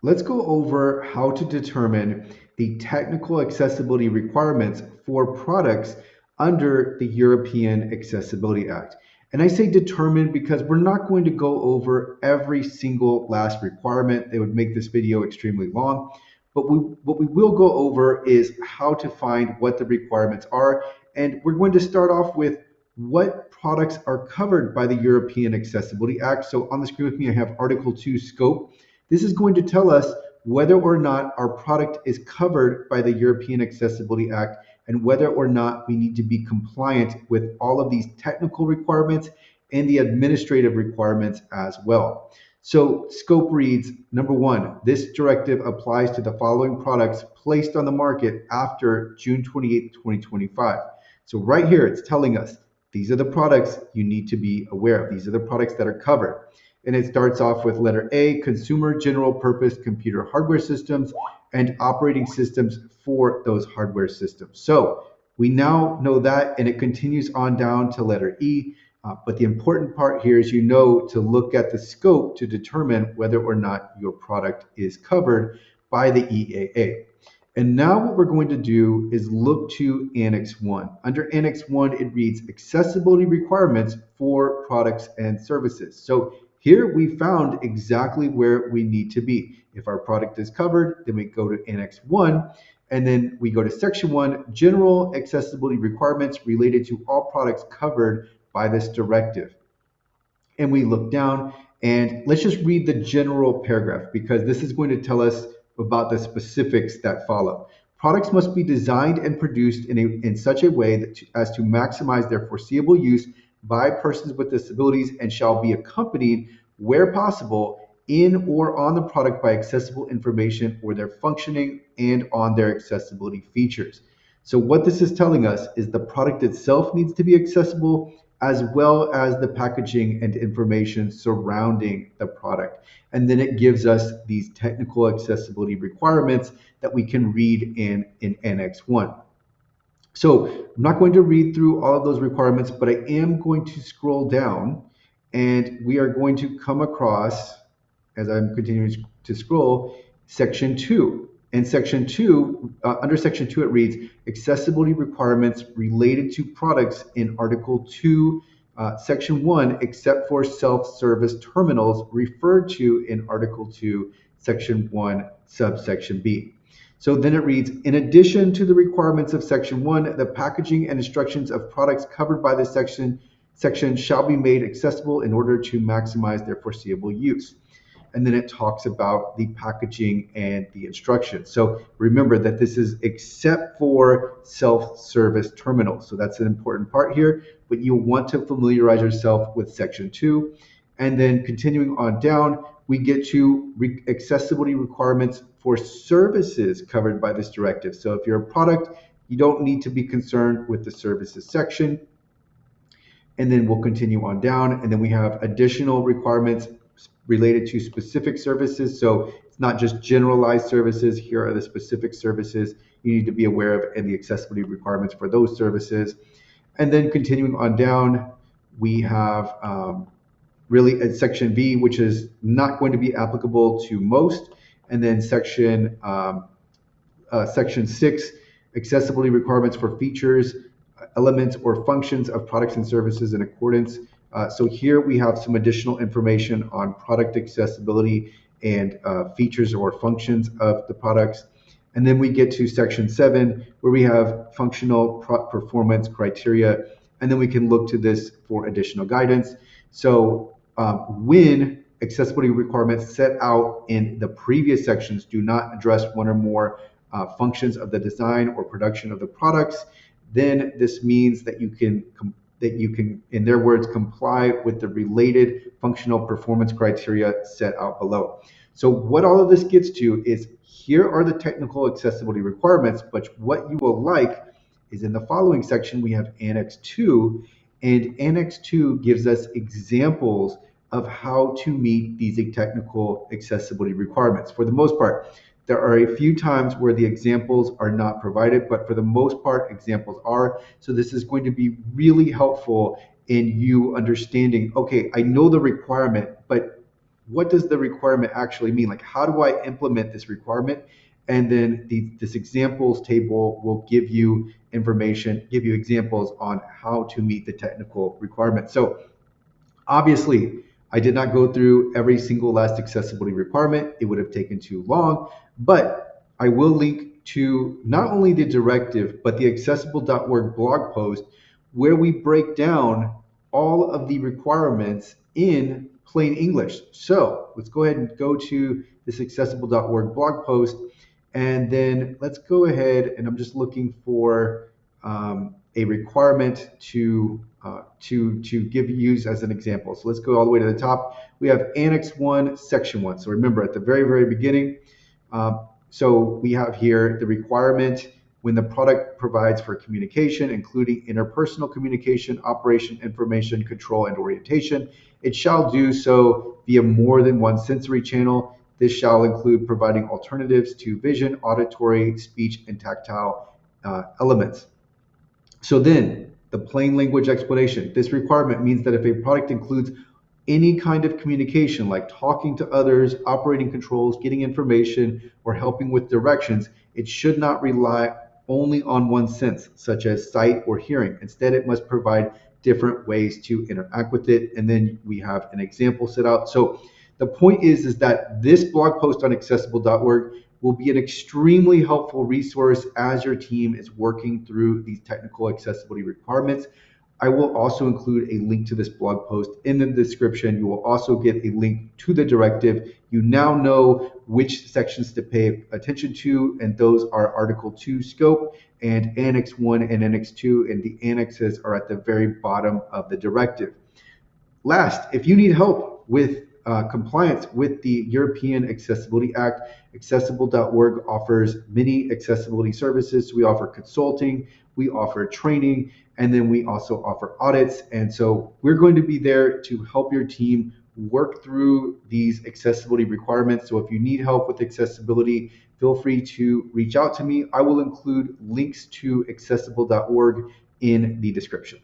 let's go over how to determine the technical accessibility requirements for products under the European Accessibility Act. And I say determine because we're not going to go over every single last requirement. It would make this video extremely long. But what we will go over is how to find what the requirements are. And we're going to start off with what products are covered by the European Accessibility Act. So on the screen with me, I have Article 2 scope. This is going to tell us whether or not our product is covered by the European Accessibility Act and whether or not we need to be compliant with all of these technical requirements and the administrative requirements as well. So scope reads, number one, this directive applies to the following products placed on the market after June 28, 2025. So right here, it's telling us these are the products you need to be aware of. These are the products that are covered. And it starts off with letter A, consumer general purpose computer hardware systems and operating systems for those hardware systems. So we now know that, and it continues on down to letter E. But the important part here is to look at the scope to determine whether or not your product is covered by the EAA. And now what we're going to do is look to Annex 1. Under Annex 1, it reads accessibility requirements for products and services. So here we found exactly where we need to be. If our product is covered, then we go to Annex 1, and then we go to Section 1, General Accessibility Requirements related to all products covered by this directive. And we look down, and let's just read the general paragraph because this is going to tell us about the specifics that follow. Products must be designed and produced in such a way as to maximize their foreseeable use by persons with disabilities and shall be accompanied, where possible, in or on the product by accessible information or their functioning and on their accessibility features. So what this is telling us is the product itself needs to be accessible as well as the packaging and information surrounding the product. And then it gives us these technical accessibility requirements that we can read in Annex 1. So I'm not going to read through all of those requirements, but I am going to scroll down and we are going to come across, as I'm continuing to scroll, Section 2. In Section 2, under Section 2, it reads accessibility requirements related to products in Article 2, Section 1, except for self-service terminals referred to in Article 2, Section 1, subsection B. So then it reads, in addition to the requirements of Section 1, the packaging and instructions of products covered by this section shall be made accessible in order to maximize their foreseeable use. And then it talks about the packaging and the instructions. So remember that this is except for self-service terminals. So that's an important part here, but you'll want to familiarize yourself with Section 2. And then continuing on down, we get to accessibility requirements for services covered by this directive. So if you're a product, you don't need to be concerned with the services section. And then we'll continue on down. And then we have additional requirements related to specific services. So it's not just generalized services. Here are the specific services you need to be aware of and the accessibility requirements for those services. And then continuing on down, we have really a Section B, which is not going to be applicable to most. And then Section 6, accessibility requirements for features, elements, or functions of products and services in accordance. So here we have some additional information on product accessibility and features or functions of the products. And then we get to Section 7, where we have functional performance criteria. And then we can look to this for additional guidance. So when accessibility requirements set out in the previous sections do not address one or more functions of the design or production of the products, then this means that you can, in their words, comply with the related functional performance criteria set out below. So what all of this gets to is here are the technical accessibility requirements, but what you will like is in the following section, we have Annex 2, and Annex 2 gives us examples of how to meet these technical accessibility requirements. For the most part, there are a few times where the examples are not provided, but for the most part, examples are. So this is going to be really helpful in you understanding, okay, I know the requirement, but what does the requirement actually mean? Like, how do I implement this requirement? And then this examples table will give you information, give you examples on how to meet the technical requirement. So obviously, I did not go through every single last accessibility requirement. It would have taken too long, but I will link to not only the directive, but the accessible.org blog post where we break down all of the requirements in plain English. So let's go ahead and go to this accessible.org blog post. And then let's go ahead, and I'm just looking for a requirement to give use as an example. So let's go all the way to the top. We have Annex 1, Section 1. So remember, at the very beginning, so we have here the requirement when the product provides for communication, including interpersonal communication, operation, information, control, and orientation. It shall do so via more than one sensory channel. This shall include providing alternatives to vision, auditory, speech, and tactile elements. So then, the plain language explanation. This requirement means that if a product includes any kind of communication, like talking to others, operating controls, getting information, or helping with directions, it should not rely only on one sense, such as sight or hearing. Instead, it must provide different ways to interact with it. And then we have an example set out. So the point is that this blog post on accessible.org will be an extremely helpful resource as your team is working through these technical accessibility requirements. I will also include a link to this blog post in the description. You will also get a link to the directive. You now know which sections to pay attention to, and those are Article 2 scope and Annex 1 and Annex 2, and the annexes are at the very bottom of the directive. Last, if you need help with compliance with the European Accessibility Act, accessible.org offers many accessibility services. We offer consulting, we offer training, and then we also offer audits. And so we're going to be there to help your team work through these accessibility requirements. So if you need help with accessibility, feel free to reach out to me. I will include links to accessible.org in the description.